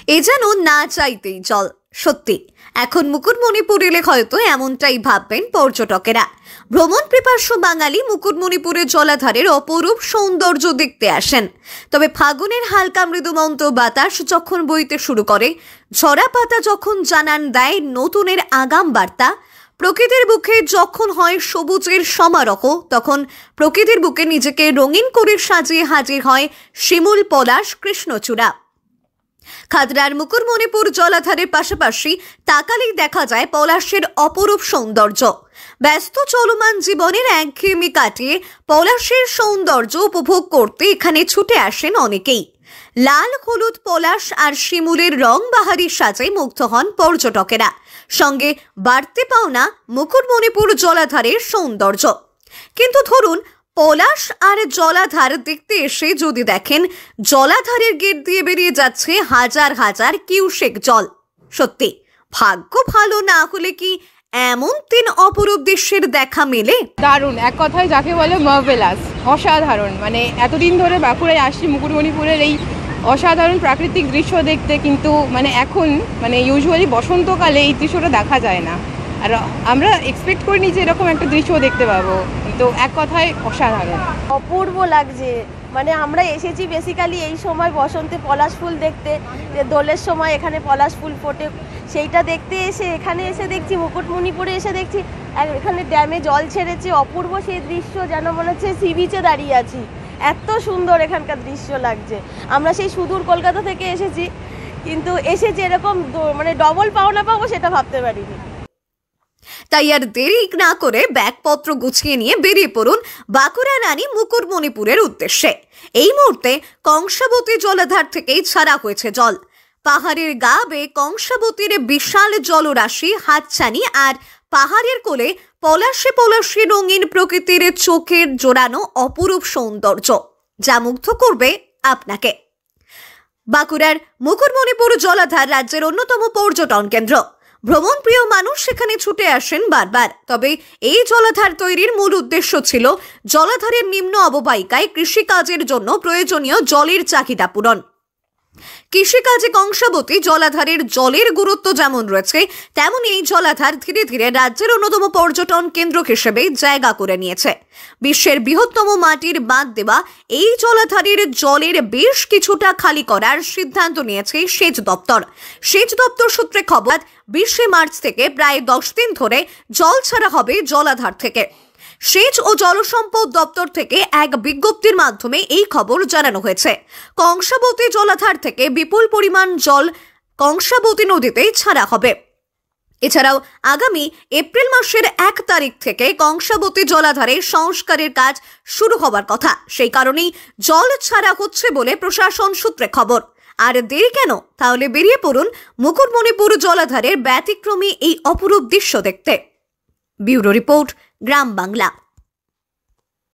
এ যেন না চাইতেই জল। সত্যি এখন মুকুটমণিপুর এলে হয়তো এমনটাই ভাববেন পর্যটকেরা। ভ্রমণ পিপাসু বাঙালি মুকুটমণিপুরের জলাধারের অপরূপ সৌন্দর্য দেখতে আসেন। তবে ফাগুনের হালকা মৃদুমন্ত বাতাস যখন বইতে শুরু করে, ঝরা পাতা যখন জানান দেয় নতুনের আগাম বার্তা, প্রকৃতির বুকে যখন হয় সবুজের সমারোহ, তখন প্রকৃতির বুকে নিজেকে রঙিন করে সাজিয়ে হাজির হয় শিমুল, পলাশ, কৃষ্ণচূড়া। খাতড়ার মুকুটমণিপুর জলাধারের পাশাপাশি তাকালেই দেখা যায় পলাশের অপরূপ সৌন্দর্য। ব্যস্ত চলমান জীবনের একঘেয়েমি কাটিয়ে পলাশের সৌন্দর্য উপভোগ করতে এখানে ছুটে আসেন অনেকেই। লাল, হলুদ, পলাশ আর শিমুলের রং বাহারি সাজায় মুগ্ধ হন পর্যটকেরা। সঙ্গে বাড়তে পাওনা মুকুটমণিপুর জলাধারের সৌন্দর্য। কিন্তু ধরুন, পলাশ আর জলাধার দেখতে এসে যদি দেখেন জলাধারের গেট দিয়ে বেরিয়ে যাচ্ছে হাজার হাজার কিউসেক জল, সত্যি ভাগ্য ভালো না হলে কি এমন তিন অপরূপ দৃশ্যের দেখা মেলে? দারুণ, এক কথায় যাকে বলে মার্ভেলাস, অসাধারণ। মানে এতদিন ধরে বাঁকুড়ায় আসছি মুকুটমণিপুরের এই অসাধারণ প্রাকৃতিক দৃশ্য দেখতে, কিন্তু এখন ইউজুয়ালি বসন্তকালে এই দৃশ্যটা দেখা যায় না। আর আমরা এক্সপেক্ট করিনি যে এরকম একটা দৃশ্য দেখতে পাবো, কিন্তু এক কথায় অসাধারণ, অপূর্ব লাগছে। আমরা এসেছি বেসিক্যালি এই সময় বসন্তে পলাশ ফুল দেখতে, দোলের সময় এখানে পলাশ ফুল ফোটে, সেইটা দেখতে এসে এখানে এসে দেখছি, মুকুটমণিপুরে এসে দেখছি এখানে ড্যামে জল ছেড়েছে। অপূর্ব সেই দৃশ্য, যেন মনে হচ্ছে সি বিচে দাঁড়িয়ে আছি। এত সুন্দর এখানকার দৃশ্য লাগছে। আমরা সেই সুদূর কলকাতা থেকে এসেছি, কিন্তু এসে যে এরকম ডবল পাওনা পাবো সেটা ভাবতে পারিনি। তাই আর দেরি না করে ব্যাগপত্র গুছিয়ে নিয়ে বেরিয়ে পড়ুন বাঁকুড়া রানী মুকুটমণিপুরের উদ্দেশ্যে। এই মুহূর্তে কংসাবতী জলাধার থেকেই ছাড়া হয়েছে জল। পাহাড়ের গা বেয়ে কংসাবতীর বিশাল জলরাশি হাতছানি, আর পাহাড়ের কোলে পলাশে পলাশে রঙিন প্রকৃতির চোখের জোড়ানো অপরূপ সৌন্দর্য, যা মুগ্ধ করবে আপনাকে। বাঁকুড়ার মুকুটমণিপুর জলাধার রাজ্যের অন্যতম পর্যটন কেন্দ্র। ভ্রমণ প্রিয় মানুষ সেখানে ছুটে আসেন বারবার। তবে এই জলাধার তৈরির মূল উদ্দেশ্য ছিল জলাধারের নিম্ন অববাহিকায় কৃষিকাজের জন্য প্রয়োজনীয় জলের চাহিদা পূরণ। কৃষিকাজে কংসাবতী জলাধারের জলের গুরুত্ব যেমন রয়েছে, তেমন এই জলাধার ধীরে ধীরে রাজ্যের অন্যতম পর্যটন কেন্দ্র হিসেবে জায়গা করে নিয়েছে। বিশ্বের বৃহত্তম মাটির বাঁধ দেওয়া এই জলাধারের জলের বেশ কিছুটা খালি করার সিদ্ধান্ত নিয়েছে সেচ দপ্তর। সেচ দপ্তর সূত্রে খবর, 20 মার্চ থেকে প্রায় 10 দিন ধরে জল ছাড়া হবে জলাধার থেকে। সেচ ও জলসম্পদ দপ্তর থেকে এক বিজ্ঞপ্তির মাধ্যমে এই খবর জানানো হয়েছে। কংসাবতী জলাধার থেকে বিপুল পরিমাণ জল কংসাবতী নদীতে ছাড়া হবে। এছাড়াও আগামী এপ্রিল মাসের 1 তারিখ থেকে কংসাবতী জলাধারে সংস্কারের কাজ শুরু হবার কথা। সেই কারণেই জল ছাড়া হচ্ছে বলে প্রশাসন সূত্রে খবর। আর দেরি কেন? তাহলে বেরিয়ে পড়ুন মুকুটমণিপুর জলাধারের ব্যতিক্রমী এই অপরূপ দৃশ্য দেখতে। ব্যুরো রিপোর্ট, গ্রাম বাংলা।